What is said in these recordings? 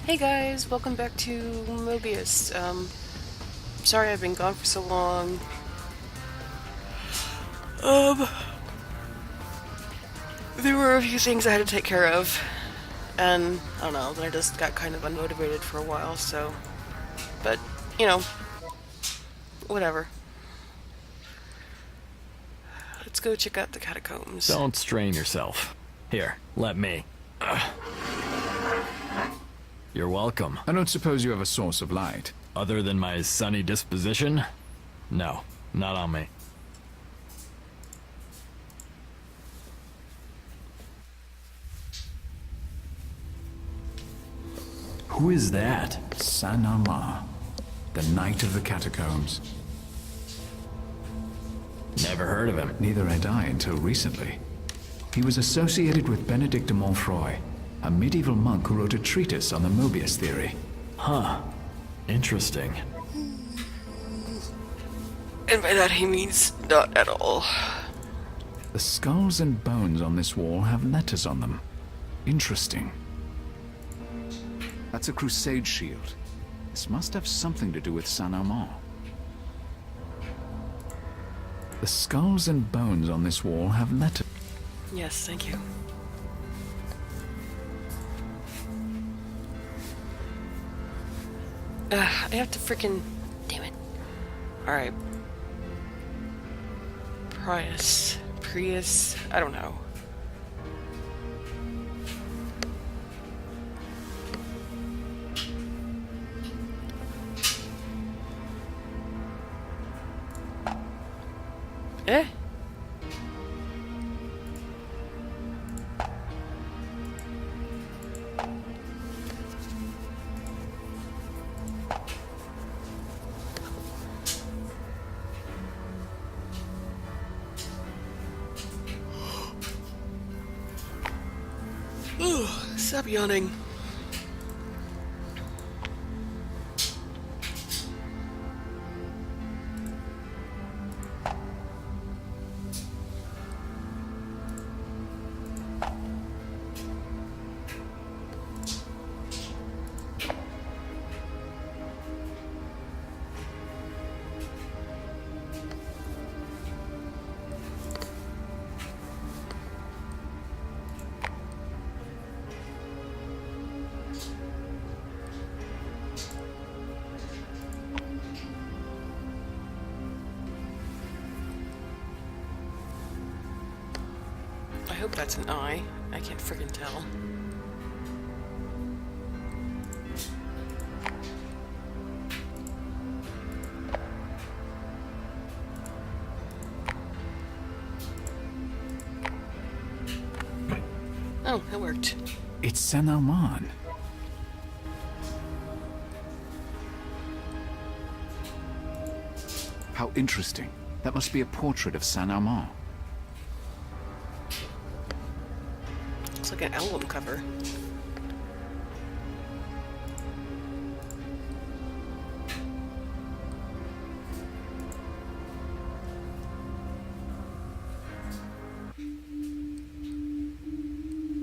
Hey guys, welcome back to Moebius. Sorry I've been gone for so long. Um, there were a few things I had to take care of, and I don't know, then I just got kind of unmotivated for a while, so... But, you know, whatever. Let's go check out the catacombs. Don't strain yourself. Here, let me. You're welcome. I don't suppose you have a source of light. Other than my sunny disposition? No, not on me. Who is that? Sanama, the Knight of the Catacombs. Never heard of him. Neither had I until recently. He was associated with Benedict de Montfroy, a medieval monk who wrote a treatise on the Moebius theory. Huh. Interesting. And by that he means not at all. The skulls and bones on this wall have letters on them. Interesting. That's a crusade shield. This must have something to do with Saint-Amand. The skulls and bones on this wall have letters. Yes, thank you. I have to freaking... Damn it. Alright. Prius, I don't know. Eh? Stop yawning. I hope that's an eye. I can't friggin' tell. Oh, that worked. It's Saint-Amand. How interesting. That must be a portrait of Saint-Amand. Looks like an album cover.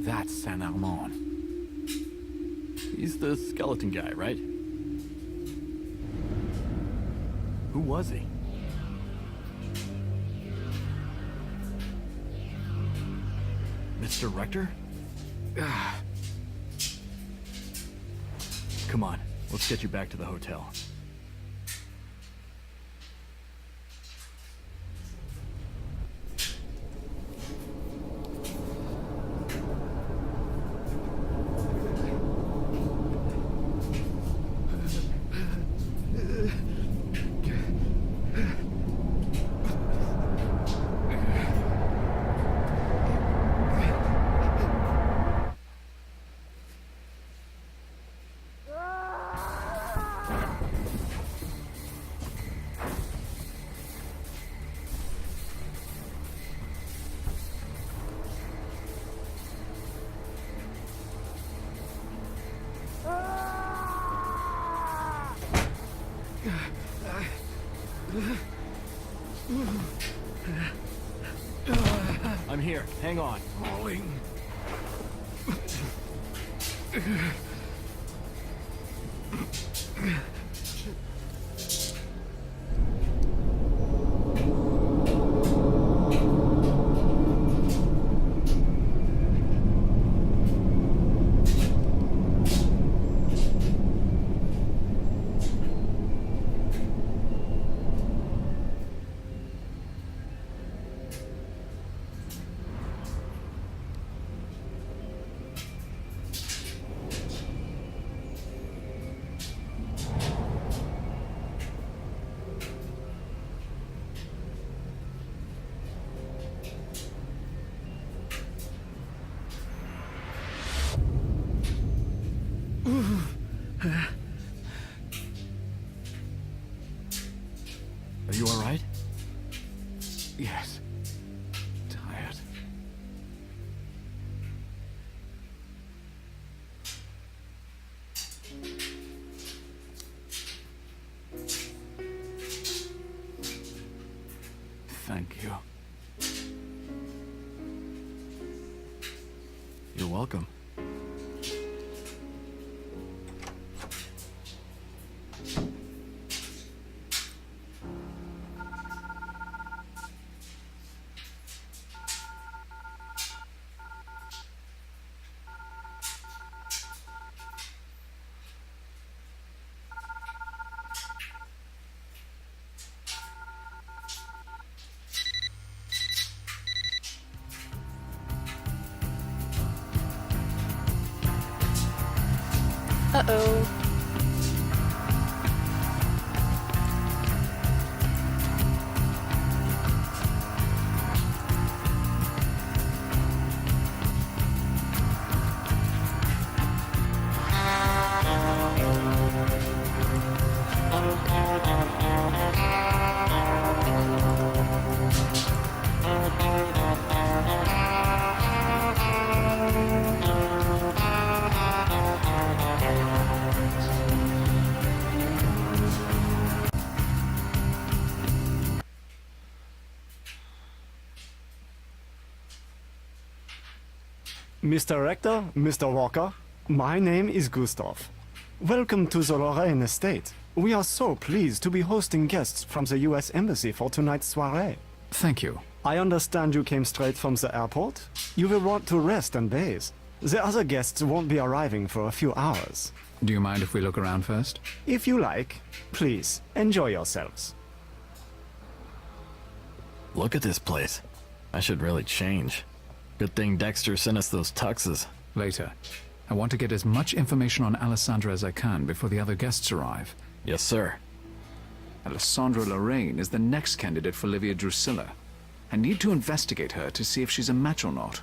That's Saint-Amand. He's the skeleton guy, right? Who was he? Mr. Rector? Come on, let's get you back to the hotel. I'm here. Hang on. Falling. Are you alright? Yes. Tired. Thank you. You're welcome. Uh-oh. Mr. Rector, Mr. Walker, my name is Gustav. Welcome to the Lorraine estate. We are so pleased to be hosting guests from the US Embassy for tonight's soiree. Thank you. I understand you came straight from the airport. You will want to rest and bathe. The other guests won't be arriving for a few hours. Do you mind if we look around first? If you like, please, enjoy yourselves. Look at this place. I should really change. Good thing Dexter sent us those tuxes. Later. I want to get as much information on Alessandra as I can before the other guests arrive. Yes, sir. Alessandra Lorraine is the next candidate for Livia Drusilla. I need to investigate her to see if she's a match or not.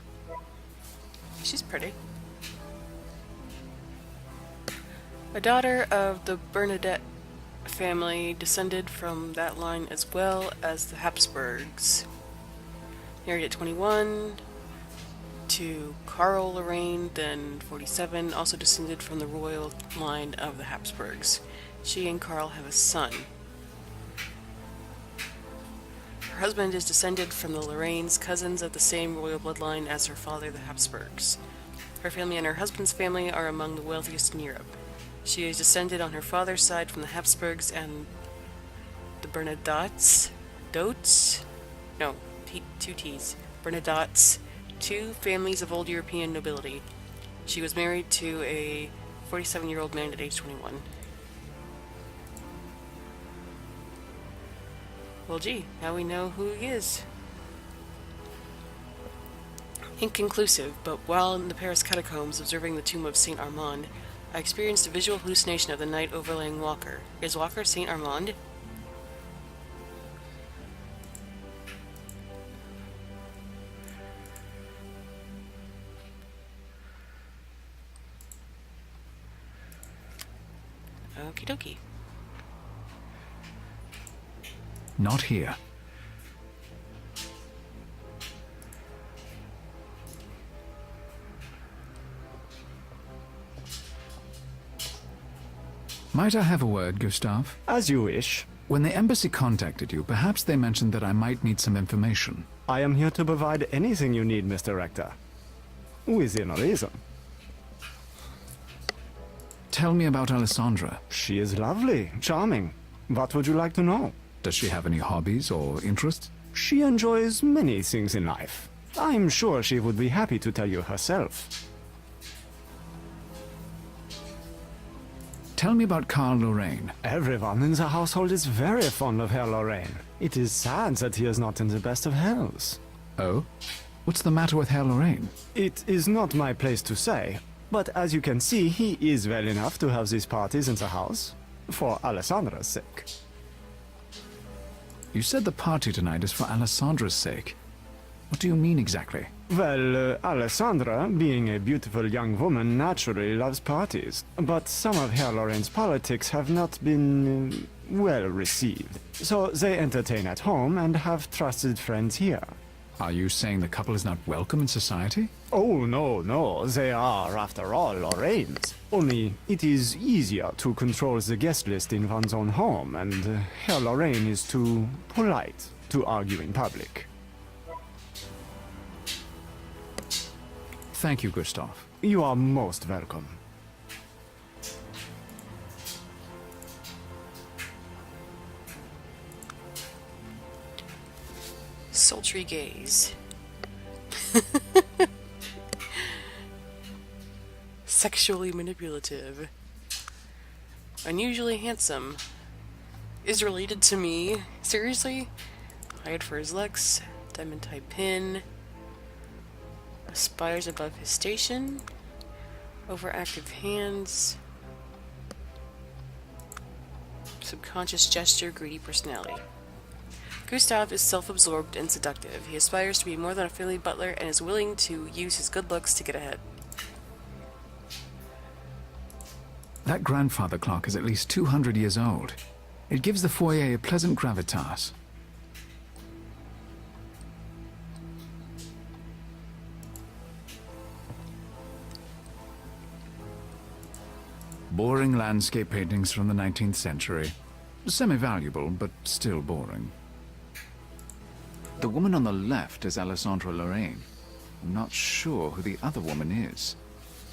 She's pretty. A daughter of the Bernadette family, descended from that line as well as the Habsburgs. Married at 21 to Karl Lorraine, then 47, also descended from the royal line of the Habsburgs. She and Karl have a son. Her husband is descended from the Lorraines, cousins of the same royal bloodline as her father, the Habsburgs. Her family and her husband's family are among the wealthiest in Europe. She is descended on her father's side from the Habsburgs and the Bernadottes. Dotes? No, two T's. Bernadottes, two families of old European nobility. She was married to a 47-year-old man at age 21. Well, gee, now we know who he is. Inconclusive, but while in the Paris catacombs observing the tomb of Saint Armand, I experienced a visual hallucination of the night overlaying Walker. Is Walker Saint Armand? Okie dokie. Not here. Might I have a word, Gustav? As you wish. When the embassy contacted you, perhaps they mentioned that I might need some information. I am here to provide anything you need, Mr. Rector. Within reason. Tell me about Alessandra. She is lovely, charming. What would you like to know? Does she have any hobbies or interests? She enjoys many things in life. I'm sure she would be happy to tell you herself. Tell me about Carl Lorraine. Everyone in the household is very fond of Herr Lorraine. It is sad that he is not in the best of health. Oh? What's the matter with Herr Lorraine? It is not my place to say, but as you can see, he is well enough to have these parties in the house. For Alessandra's sake. You said the party tonight is for Alessandra's sake. What do you mean exactly? Well, Alessandra, being a beautiful young woman, naturally loves parties. But some of Herr Lorraine's politics have not been, well received. So they entertain at home and have trusted friends here. Are you saying the couple is not welcome in society? Oh, no, they are, after all, Lorraines. Only, it is easier to control the guest list in one's own home, and Herr Lorraine is too polite to argue in public. Thank you, Gustav. You are most welcome. Sultry gaze. Sexually manipulative. Unusually handsome. Is related to me? Seriously? Hired for his looks. Diamond type pin. Aspires above his station. Overactive hands. Subconscious gesture, greedy personality. Gustav is self-absorbed and seductive. He aspires to be more than a friendly butler and is willing to use his good looks to get ahead. That grandfather clock is at least 200 years old. It gives the foyer a pleasant gravitas. Boring landscape paintings from the 19th century. Semi-valuable, but still boring. The woman on the left is Alessandra Lorraine. I'm not sure who the other woman is.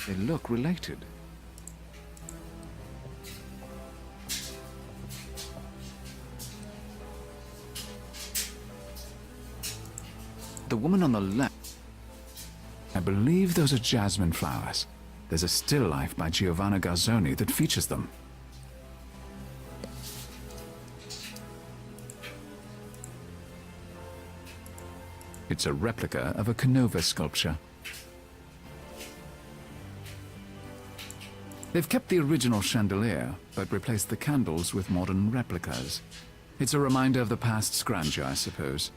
They look related. The woman on the left... I believe those are jasmine flowers. There's a still life by Giovanna Garzoni that features them. It's a replica of a Canova sculpture. They've kept the original chandelier, but replaced the candles with modern replicas. It's a reminder of the past's grandeur, I suppose.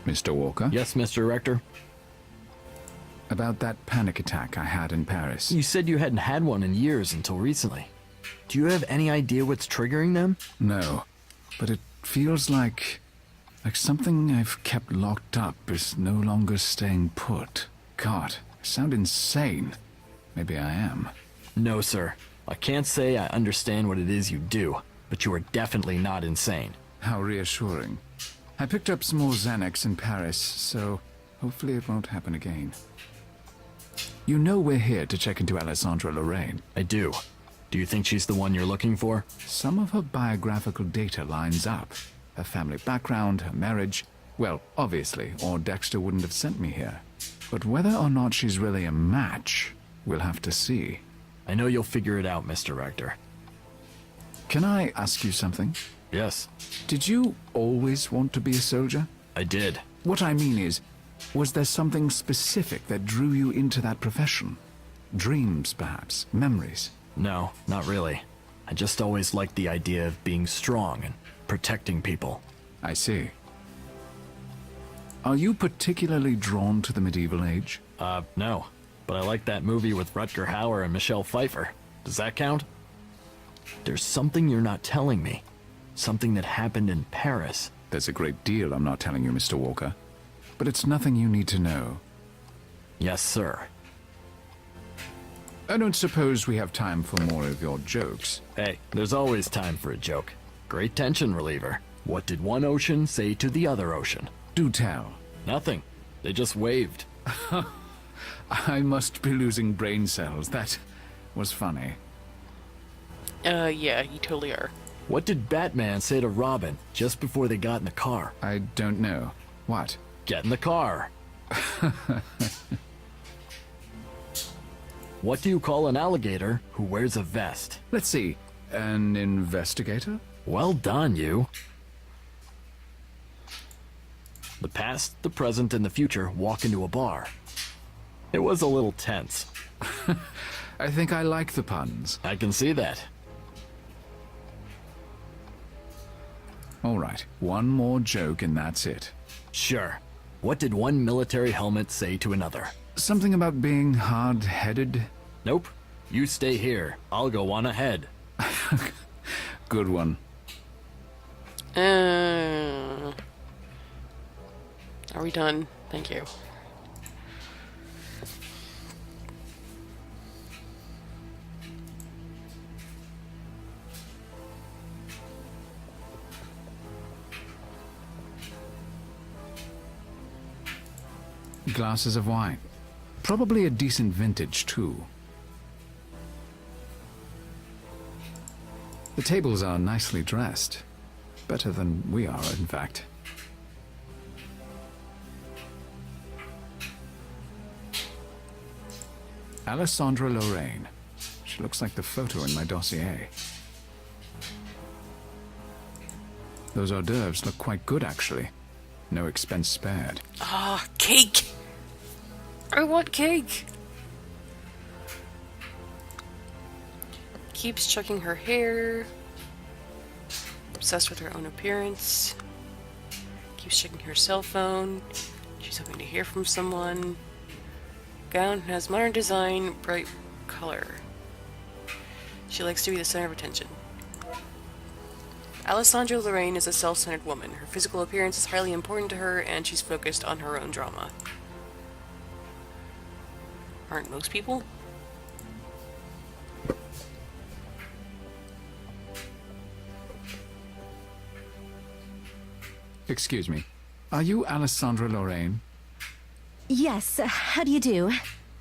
Mr. Walker? Yes, Mr. Rector? About that panic attack I had in Paris. You said you hadn't had one in years until recently. Do you have any idea what's triggering them? No, but it feels like something I've kept locked up is no longer staying put. God, I sound insane. Maybe I am. No, sir. I can't say I understand what it is you do, but you are definitely not insane. How reassuring. I picked up some more Xanax in Paris, so hopefully it won't happen again. You know we're here to check into Alessandra Lorraine. I do. Do you think she's the one you're looking for? Some of her biographical data lines up. Her family background, her marriage. Well, obviously, or Dexter wouldn't have sent me here. But whether or not she's really a match, we'll have to see. I know you'll figure it out, Mr. Rector. Can I ask you something? Yes, Did you always want to be a soldier? I did. What I mean is, was there something specific that drew you into that profession? Dreams, perhaps? Memories? No, not really. I just always liked the idea of being strong and protecting people. I see. Are you particularly drawn to the medieval age? No. But I like that movie with Rutger Hauer and Michelle Pfeiffer. Does that count? There's something you're not telling me. Something that happened in Paris. There's a great deal I'm not telling you, Mr. Walker. But it's nothing you need to know. Yes, sir. I don't suppose we have time for more of your jokes. Hey, there's always time for a joke. Great tension reliever. What did one ocean say to the other ocean? Do tell. Nothing. They just waved. I must be losing brain cells. That was funny. Yeah, you totally are. What did Batman say to Robin just before they got in the car? I don't know. What? Get in the car. What do you call an alligator who wears a vest? Let's see. An investigator? Well done, you. The past, the present, and the future walk into a bar. It was a little tense. I think I like the puns. I can see that. All right, one more joke and that's it. Sure. What did one military helmet say to another? Something about being hard-headed? Nope. You stay here. I'll go on ahead. Good one. Are we done? Thank you. Glasses of wine. Probably a decent vintage, too. The tables are nicely dressed. Better than we are, in fact. Alessandra Lorraine. She looks like the photo in my dossier. Those hors d'oeuvres look quite good, actually. No expense spared. Ah, cake! I want cake! Keeps checking her hair. Obsessed with her own appearance. Keeps checking her cell phone. She's hoping to hear from someone. Gown has modern design, bright color. She likes to be the center of attention. Alessandra Lorraine is a self-centered woman. Her physical appearance is highly important to her, and she's focused on her own drama. Aren't most people? Excuse me. Are you Alessandra Lorraine? Yes, how do you do?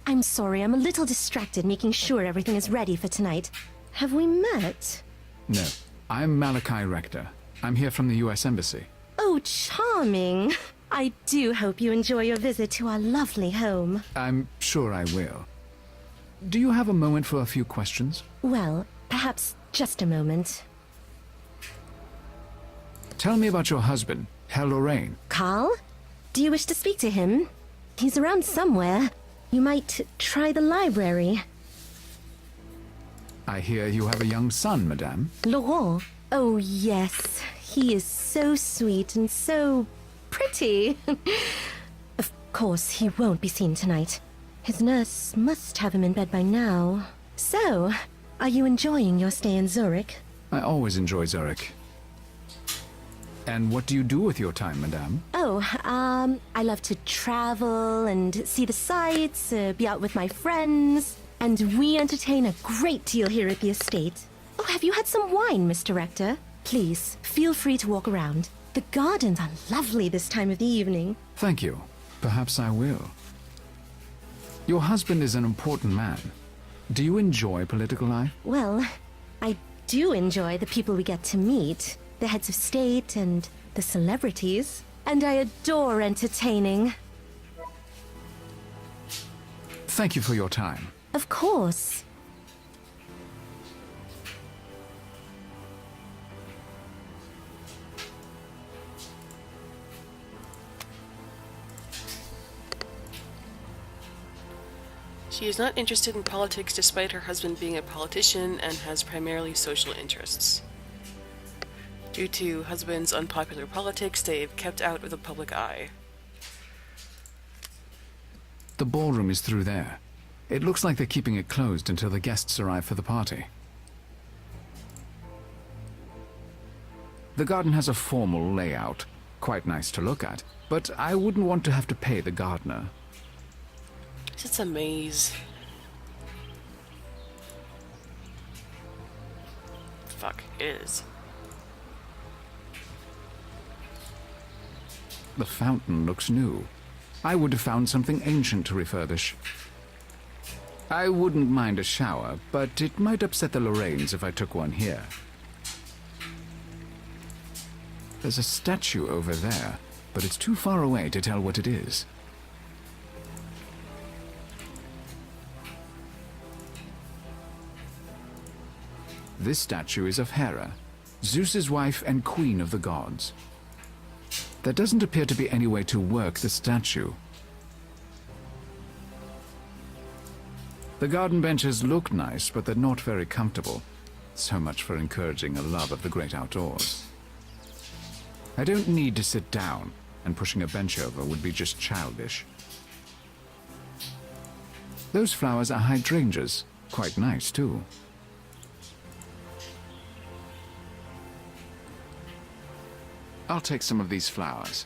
I'm sorry, I'm a little distracted making sure everything is ready for tonight. Have we met? No. I'm Malachi Rector. I'm here from the U.S. Embassy. Oh, charming. I do hope you enjoy your visit to our lovely home. I'm sure I will. Do you have a moment for a few questions? Well, perhaps just a moment. Tell me about your husband, Herr Lorraine. Carl? Do you wish to speak to him? He's around somewhere. You might try the library. I hear you have a young son, madame. Laurent? Oh, yes. He is so sweet and so pretty. Of course, he won't be seen tonight. His nurse must have him in bed by now. So, are you enjoying your stay in Zurich? I always enjoy Zurich. And what do you do with your time, madame? Oh, I love to travel and see the sights, be out with my friends. And we entertain a great deal here at the estate. Oh, have you had some wine, Mr. Rector? Please, feel free to walk around. The gardens are lovely this time of the evening. Thank you. Perhaps I will. Your husband is an important man. Do you enjoy political life? Well, I do enjoy the people we get to meet. The heads of state and the celebrities. And I adore entertaining. Thank you for your time. Of course. She is not interested in politics despite her husband being a politician and has primarily social interests. Due to husband's unpopular politics, they've kept out of the public eye. The ballroom is through there. It looks like they're keeping it closed until the guests arrive for the party. The garden has a formal layout, quite nice to look at, but I wouldn't want to have to pay the gardener. It's a maze. is. The fountain looks new. I would have found something ancient to refurbish. I wouldn't mind a shower, but it might upset the Lorraines if I took one here. There's a statue over there, but it's too far away to tell what it is. This statue is of Hera, Zeus's wife and queen of the gods. There doesn't appear to be any way to work the statue. The garden benches look nice, but they're not very comfortable. So much for encouraging a love of the great outdoors. I don't need to sit down, and pushing a bench over would be just childish. Those flowers are hydrangeas. Quite nice, too. I'll take some of these flowers.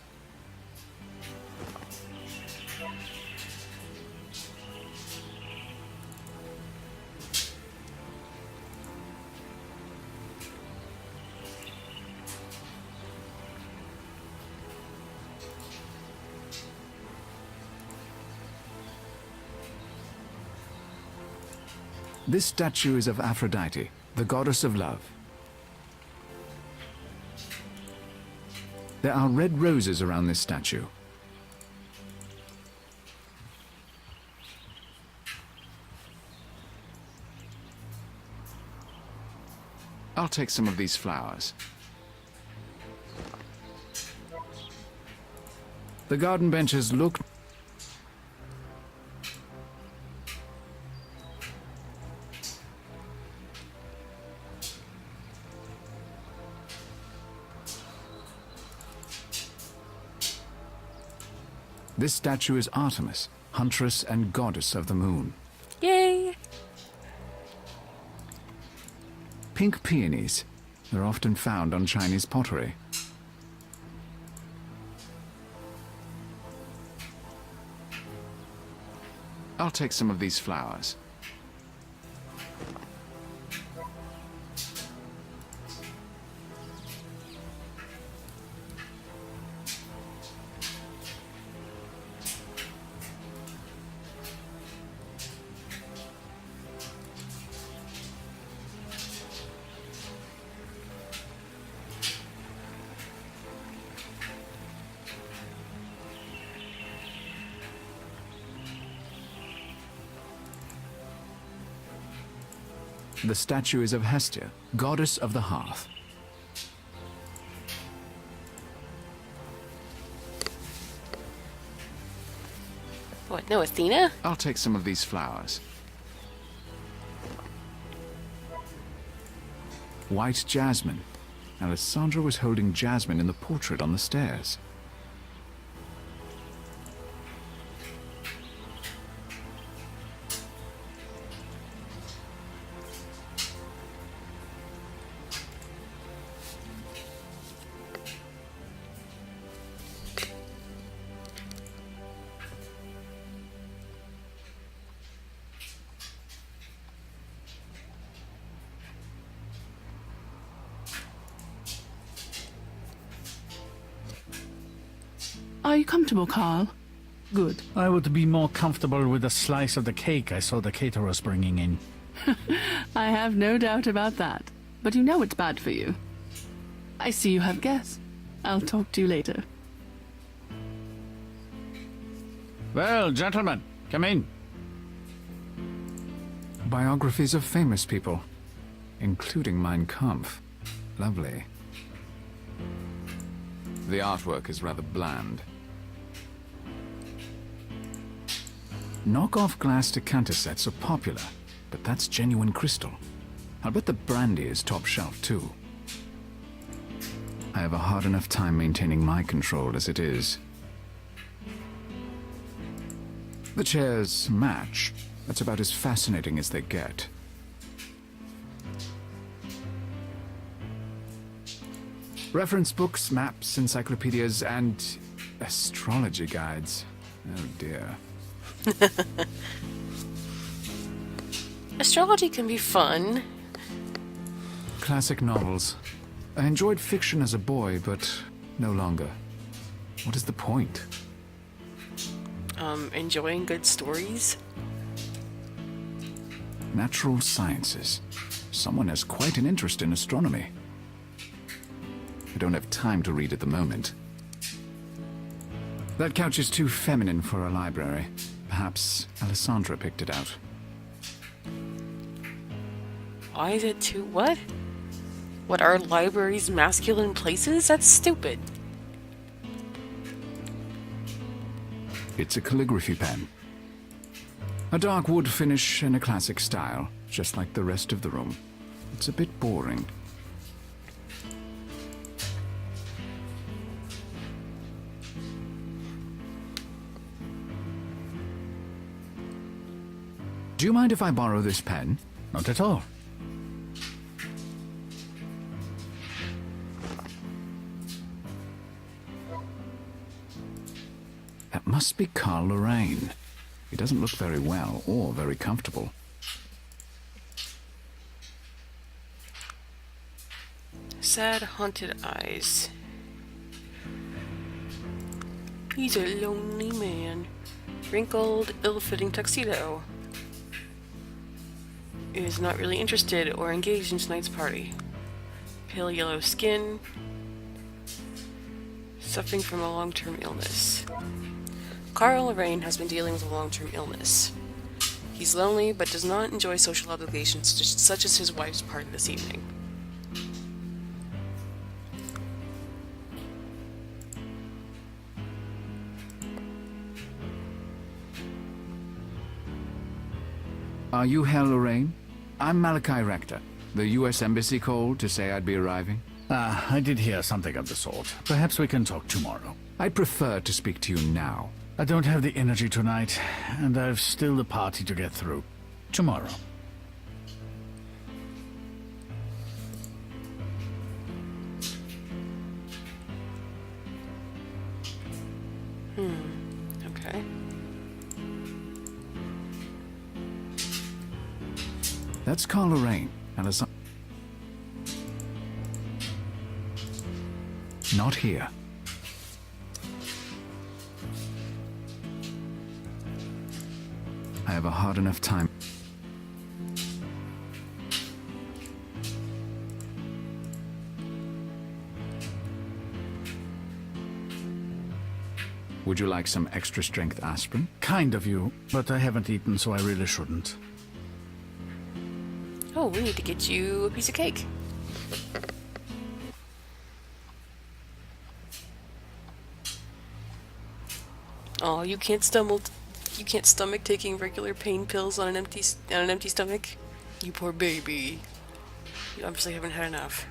This statue is of Aphrodite, the goddess of love. There are red roses around this statue. I'll take some of these flowers. The garden benches look... This statue is Artemis, huntress and goddess of the moon. Yay! Pink peonies. They're often found on Chinese pottery. I'll take some of these flowers. The statue is of Hestia, goddess of the hearth. What, no Athena? I'll take some of these flowers. White jasmine. Alessandra was holding jasmine in the portrait on the stairs. Are you comfortable, Carl? Good. I would be more comfortable with a slice of the cake I saw the caterers bringing in. I have no doubt about that. But you know it's bad for you. I see you have guests. I'll talk to you later. Well, gentlemen, come in. Biographies of famous people, including Mein Kampf. Lovely. The artwork is rather bland. Knockoff glass decanter sets are popular, but that's genuine crystal. I'll bet the brandy is top shelf, too. I have a hard enough time maintaining my control as it is. The chairs match. That's about as fascinating as they get. Reference books, maps, encyclopedias, and astrology guides. Oh dear. Astrology can be fun. classic novels. I enjoyed fiction as a boy, but no longer. What is the point? Enjoying good stories? Natural sciences. Someone has quite an interest in astronomy. I don't have time to read at the moment. That couch is too feminine for a library. Perhaps Alessandra picked it out. Why is it too what? What, are libraries masculine places? That's stupid. It's a calligraphy pen. A dark wood finish in a classic style, just like the rest of the room. It's a bit boring. Do you mind if I borrow this pen? Not at all. That must be Carl Lorraine. He doesn't look very well or very comfortable. Sad, haunted eyes. He's a lonely man. Wrinkled, ill-fitting tuxedo. Is not really interested or engaged in tonight's party. Pale yellow skin. Suffering from a long-term illness. Carl Lorraine has been dealing with a long-term illness. He's lonely, but does not enjoy social obligations such as his wife's party this evening. Are you Herr Lorraine? I'm Malachi Rector. The U.S. Embassy called to say I'd be arriving. I did hear something of the sort. Perhaps we can talk tomorrow. I'd prefer to speak to you now. I don't have the energy tonight, and I've still the party to get through. Tomorrow. Okay. That's Carl Lorraine. Alessandra. Not here. I have a hard enough time. Would you like some extra strength aspirin? Kind of you, but I haven't eaten, so I really shouldn't. Oh, we need to get you a piece of cake. Oh, you can't stomach taking regular pain pills on an empty stomach. You poor baby. You obviously haven't had enough.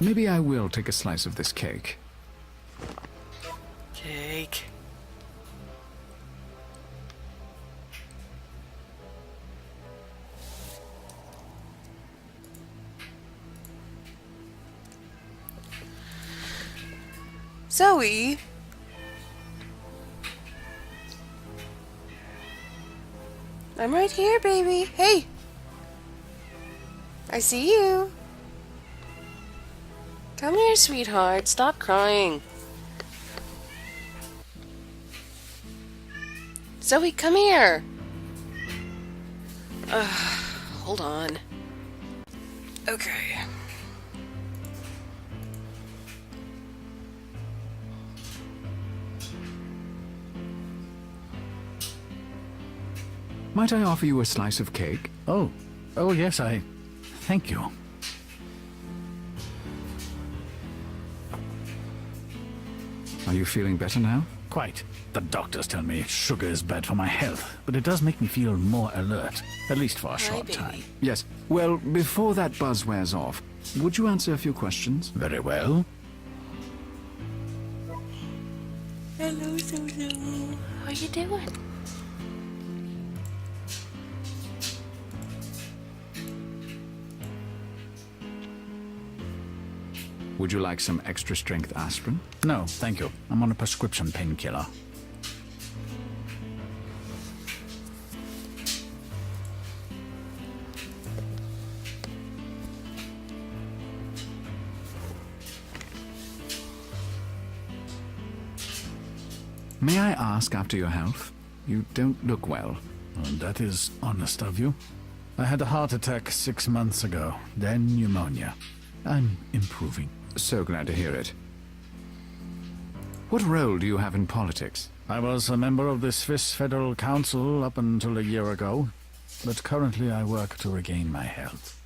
Maybe I will take a slice of this cake. Cake. Zoe? I'm right here, baby. Hey! I see you. Come here, sweetheart. Stop crying. Zoe, come here. Hold on. Okay. Might I offer you a slice of cake? Oh yes, thank you. Are you feeling better now? Quite. The doctors tell me sugar is bad for my health, but it does make me feel more alert, at least for a short time. Yes. Well, before that buzz wears off, would you answer a few questions? Very well. Hello, Zozo. How you doing? Would you like some extra strength aspirin? No, thank you. I'm on a prescription painkiller. May I ask after your health? You don't look well. That is honest of you. I had a heart attack 6 months ago, then pneumonia. I'm improving. So glad to hear it. What role do you have in politics? I was a member of the Swiss Federal Council up until a year ago, but currently I work to regain my health.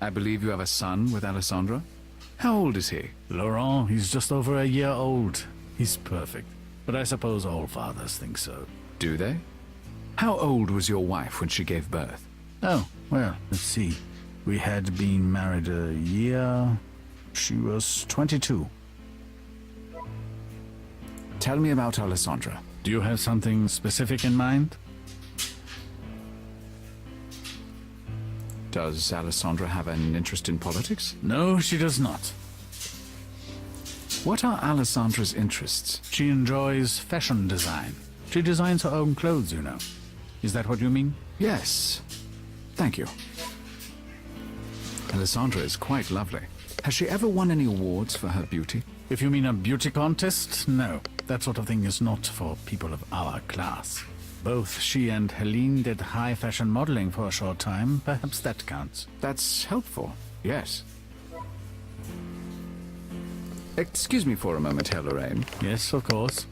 I believe you have a son with Alessandra? How old is he? Laurent, he's just over a year old. He's perfect, but I suppose all fathers think so. Do they? How old was your wife when she gave birth? Oh, well, let's see. We had been married a year. She was 22. Tell me about Alessandra. Do you have something specific in mind? Does Alessandra have an interest in politics? No, she does not. What are Alessandra's interests? She enjoys fashion design. She designs her own clothes, you know. Is that what you mean? Yes. Thank you. Alessandra is quite lovely. Has she ever won any awards for her beauty? If you mean a beauty contest, no. That sort of thing is not for people of our class. Both she and Helene did high fashion modeling for a short time. Perhaps that counts. That's helpful, yes. Excuse me for a moment, Lorraine. Yes, of course.